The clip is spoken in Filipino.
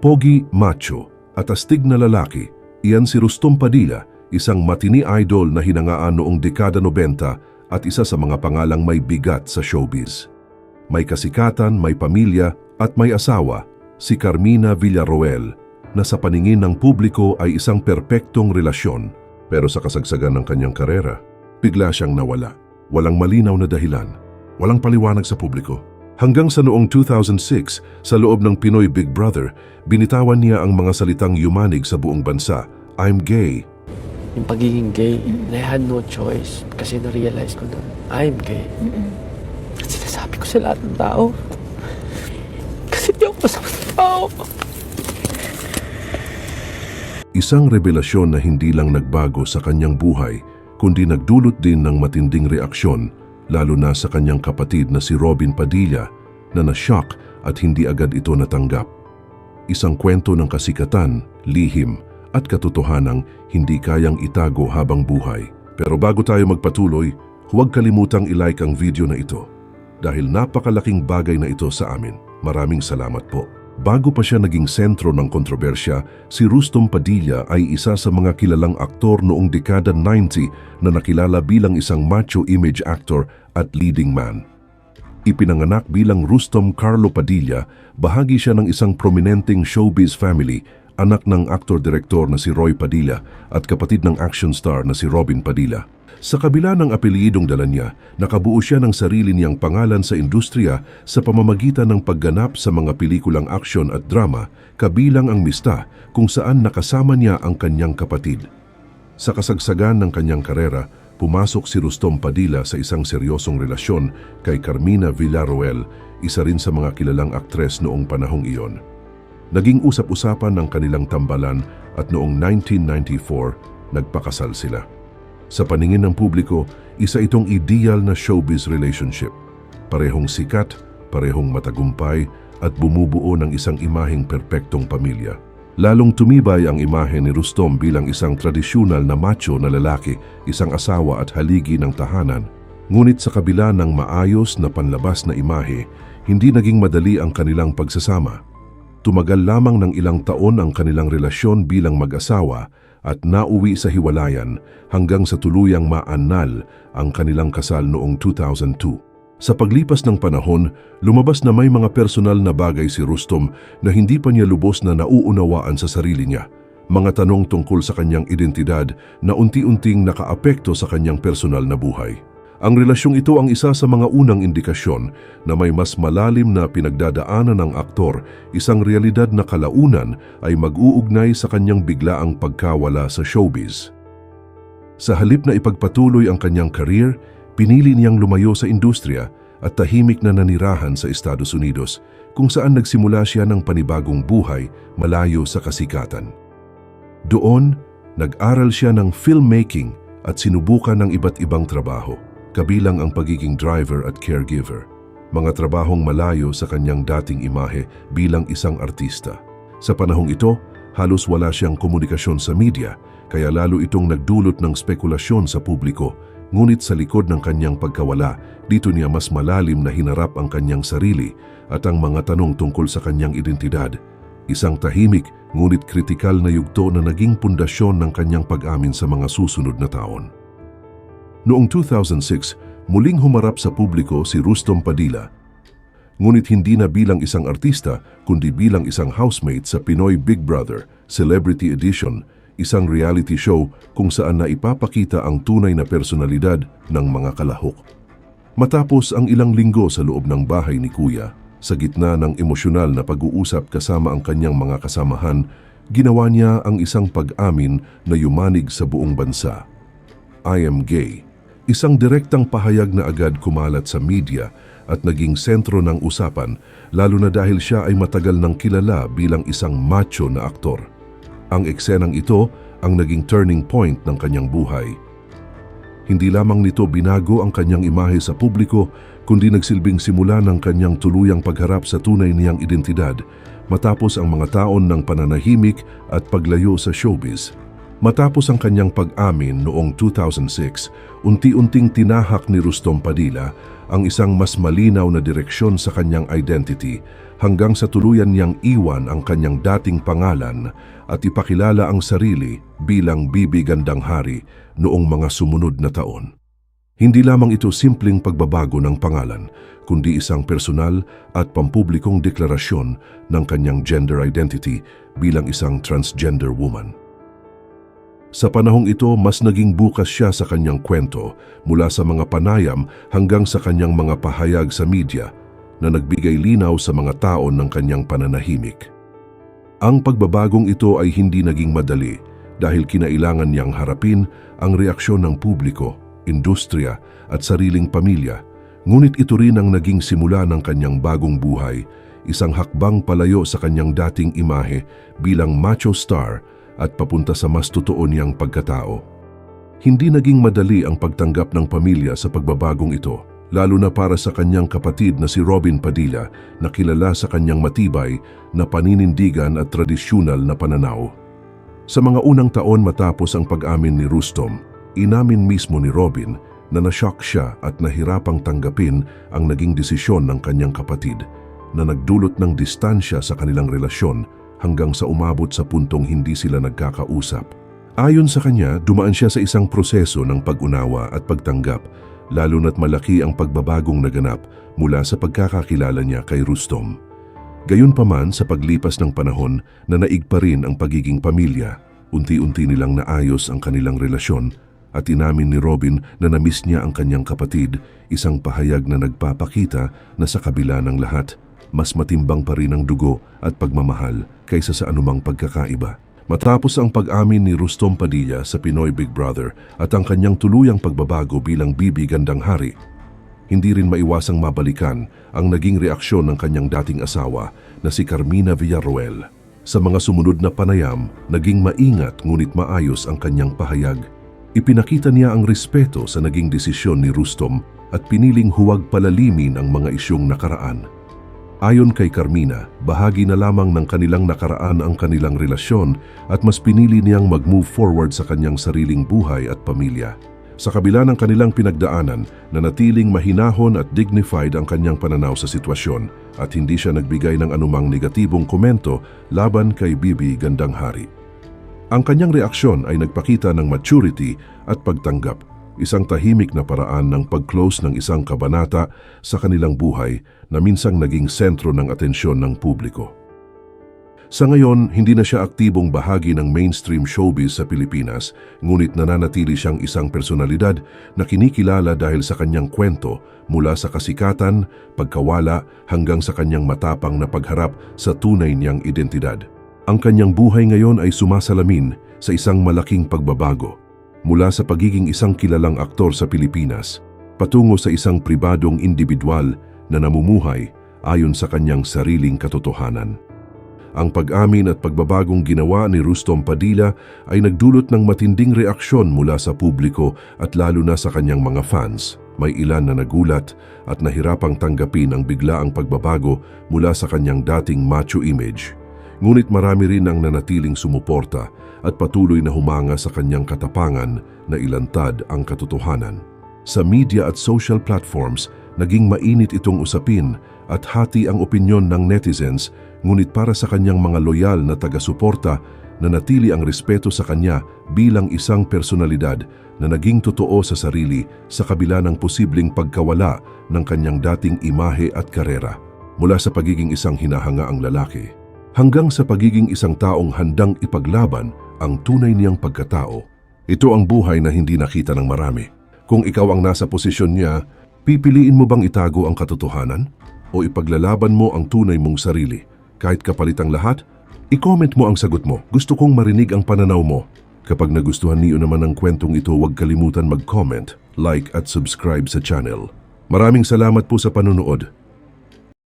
Pogi, macho at astig na lalaki, iyan si Rustom Padilla, isang matini idol na hinangaan noong dekada 90 at isa sa mga pangalang may bigat sa showbiz. May kasikatan, may pamilya at may asawa, si Carmina Villaroel, na sa paningin ng publiko ay isang perpektong relasyon. Pero sa kasagsagan ng kanyang karera, bigla siyang nawala. Walang malinaw na dahilan, walang paliwanag sa publiko. Hanggang sa noong 2006, sa loob ng Pinoy Big Brother, binitawan niya ang mga salitang yumanig sa buong bansa, "I'm gay." Yung pagiging gay, I had no choice kasi na-realize ko na I'm gay. At sinasabi ko sa lahat ng tao. Kasi di ako masama sa tao. Isang revelasyon na hindi lang nagbago sa kanyang buhay, kundi nagdulot din ng matinding reaksyon, lalo na sa kanyang kapatid na si Robin Padilla na na-shock at hindi agad ito natanggap. Isang kwento ng kasikatan, lihim at katotohanang hindi kayang itago habang buhay. Pero bago tayo magpatuloy, huwag kalimutang i-like ang video na ito dahil napakalaking bagay na ito sa amin. Maraming salamat po. Bago pa siya naging sentro ng kontrobersya, si Rustom Padilla ay isa sa mga kilalang aktor noong dekada 90 na nakilala bilang isang macho image actor at leading man. Ipinanganak bilang Rustom Carlo Padilla, bahagi siya ng isang prominenteng showbiz family, anak ng aktor-direktor na si Roy Padilla at kapatid ng action star na si Robin Padilla. Sa kabila ng apelyidong dala niya, nakabuo siya ng sarili niyang pangalan sa industriya sa pamamagitan ng pagganap sa mga pelikulang aksyon at drama, kabilang ang Mista, kung saan nakasama niya ang kanyang kapatid. Sa kasagsagan ng kanyang karera, pumasok si Rustom Padilla sa isang seryosong relasyon kay Carmina Villaroel, isa rin sa mga kilalang aktres noong panahong iyon. Naging usap-usapan ng kanilang tambalan at noong 1994, nagpakasal sila. Sa paningin ng publiko, isa itong ideal na showbiz relationship. Parehong sikat, parehong matagumpay, at bumubuo ng isang imaheng perpektong pamilya. Lalong tumibay ang imahe ni Rustom bilang isang tradisyonal na macho na lalaki, isang asawa at haligi ng tahanan. Ngunit sa kabila ng maayos na panlabas na imahe, hindi naging madali ang kanilang pagsasama. Tumagal lamang ng ilang taon ang kanilang relasyon bilang mag-asawa at nauwi sa hiwalayan hanggang sa tuluyang maannal ang kanilang kasal noong 2002. Sa paglipas ng panahon, lumabas na may mga personal na bagay si Rustom na hindi pa niya lubos na nauunawaan sa sarili niya. Mga tanong tungkol sa kanyang identidad na unti-unting nakaapekto sa kanyang personal na buhay. Ang relasyong ito ang isa sa mga unang indikasyon na may mas malalim na pinagdadaanan ng aktor, isang realidad na kalaunan ay mag-uugnay sa kanyang biglaang pagkawala sa showbiz. Sa halip na ipagpatuloy ang kanyang career, pinili niyang lumayo sa industriya at tahimik na nanirahan sa Estados Unidos, kung saan nagsimula siya ng panibagong buhay malayo sa kasikatan. Doon, nag-aral siya ng filmmaking at sinubukan ng iba't ibang trabaho, kabilang ang pagiging driver at caregiver, mga trabahong malayo sa kanyang dating imahe bilang isang artista. Sa panahong ito, halos wala siyang komunikasyon sa media, kaya lalo itong nagdulot ng spekulasyon sa publiko. Ngunit sa likod ng kanyang pagkawala, dito niya mas malalim na hinarap ang kanyang sarili at ang mga tanong tungkol sa kanyang identidad. Isang tahimik ngunit kritikal na yugto na naging pundasyon ng kanyang pag-amin sa mga susunod na taon. Noong 2006, muling humarap sa publiko si Rustom Padilla. Ngunit hindi na bilang isang artista, kundi bilang isang housemate sa Pinoy Big Brother Celebrity Edition, isang reality show kung saan naipapakita ang tunay na personalidad ng mga kalahok. Matapos ang ilang linggo sa loob ng bahay ni Kuya, sa gitna ng emosyonal na pag-uusap kasama ang kanyang mga kasamahan, ginawa niya ang isang pag-amin na yumanig sa buong bansa. "I am gay." Isang direktang pahayag na agad kumalat sa media at naging sentro ng usapan, lalo na dahil siya ay matagal nang kilala bilang isang macho na aktor. Ang eksenang ito ang naging turning point ng kanyang buhay. Hindi lamang nito binago ang kanyang imahe sa publiko, kundi nagsilbing simula ng kanyang tuluyang pagharap sa tunay niyang identidad matapos ang mga taon ng pananahimik at paglayo sa showbiz. Matapos ang kanyang pag-amin noong 2006, unti-unting tinahak ni Rustom Padilla ang isang mas malinaw na direksyon sa kanyang identity hanggang sa tuluyan niyang iwan ang kanyang dating pangalan at ipakilala ang sarili bilang Bibi Gandang Hari noong mga sumunod na taon. Hindi lamang ito simpleng pagbabago ng pangalan, kundi isang personal at pampublikong deklarasyon ng kanyang gender identity bilang isang transgender woman. Sa panahong ito, mas naging bukas siya sa kanyang kwento mula sa mga panayam hanggang sa kanyang mga pahayag sa media na nagbigay linaw sa mga tao ng kanyang pananahimik. Ang pagbabagong ito ay hindi naging madali dahil kinailangan niyang harapin ang reaksyon ng publiko, industriya at sariling pamilya, ngunit ito rin ang naging simula ng kanyang bagong buhay, isang hakbang palayo sa kanyang dating imahe bilang macho star at papunta sa mas totoo niyang pagkatao. Hindi naging madali ang pagtanggap ng pamilya sa pagbabagong ito, lalo na para sa kanyang kapatid na si Robin Padilla na kilala sa kanyang matibay na paninindigan at tradisyonal na pananaw. Sa mga unang taon matapos ang pag-amin ni Rustom, inamin mismo ni Robin na nashock siya at nahirapang tanggapin ang naging desisyon ng kanyang kapatid na nagdulot ng distansya sa kanilang relasyon hanggang sa umabot sa puntong hindi sila nagkakausap. Ayon sa kanya, dumaan siya sa isang proseso ng pag-unawa at pagtanggap, lalo na't malaki ang pagbabagong naganap mula sa pagkakakilala niya kay Rustom. Gayunpaman, sa paglipas ng panahon na naig pa rin ang pagiging pamilya, unti-unti nilang naayos ang kanilang relasyon at inamin ni Robin na namiss niya ang kanyang kapatid, isang pahayag na nagpapakita na sa kabila ng lahat, mas matimbang pa rin ang dugo at pagmamahal kaysa sa anumang pagkakaiba. Matapos ang pag-amin ni Rustom Padilla sa Pinoy Big Brother at ang kanyang tuluyang pagbabago bilang Bibi Gandang Hari, hindi rin maiwasang mabalikan ang naging reaksyon ng kanyang dating asawa na si Carmina Villarroel. Sa mga sumunod na panayam, naging maingat ngunit maayos ang kanyang pahayag. Ipinakita niya ang respeto sa naging desisyon ni Rustom at piniling huwag palalimin ang mga isyong nakaraan. Ayon kay Carmina, bahagi na lamang ng kanilang nakaraan ang kanilang relasyon at mas pinili niyang mag-move forward sa kanyang sariling buhay at pamilya. Sa kabila ng kanilang pinagdaanan, nanatiling mahinahon at dignified ang kanyang pananaw sa sitwasyon at hindi siya nagbigay ng anumang negatibong komento laban kay Bibi Gandang Hari. Ang kanyang reaksyon ay nagpakita ng maturity at pagtanggap, isang tahimik na paraan ng pag-close ng isang kabanata sa kanilang buhay na minsang naging sentro ng atensyon ng publiko. Sa ngayon, hindi na siya aktibong bahagi ng mainstream showbiz sa Pilipinas, ngunit nananatili siyang isang personalidad na kinikilala dahil sa kanyang kwento mula sa kasikatan, pagkawala hanggang sa kanyang matapang na pagharap sa tunay niyang identidad. Ang kanyang buhay ngayon ay sumasalamin sa isang malaking pagbabago, mula sa pagiging isang kilalang aktor sa Pilipinas, patungo sa isang pribadong individual na namumuhay ayon sa kanyang sariling katotohanan. Ang pag-amin at pagbabagong ginawa ni Rustom Padilla ay nagdulot ng matinding reaksyon mula sa publiko at lalo na sa kanyang mga fans. May ilan na nagulat at nahirapang tanggapin ang biglaang pagbabago mula sa kanyang dating macho image. Ngunit marami rin ang nanatiling sumuporta at patuloy na humanga sa kanyang katapangan na ilantad ang katotohanan. Sa media at social platforms, naging mainit itong usapin at hati ang opinyon ng netizens, ngunit para sa kanyang mga loyal na taga-suporta, nanatili ang respeto sa kanya bilang isang personalidad na naging totoo sa sarili sa kabila ng posibleng pagkawala ng kanyang dating imahe at karera. Mula sa pagiging isang hinahangaang lalaki, hanggang sa pagiging isang taong handang ipaglaban ang tunay niyang pagkatao. Ito ang buhay na hindi nakita ng marami. Kung ikaw ang nasa posisyon niya, pipiliin mo bang itago ang katotohanan o ipaglalaban mo ang tunay mong sarili? Kahit kapalit ang lahat, i-comment mo ang sagot mo. Gusto kong marinig ang pananaw mo. Kapag nagustuhan niyo naman ang kwentong ito, huwag kalimutan mag-comment, like at subscribe sa channel. Maraming salamat po sa panonood.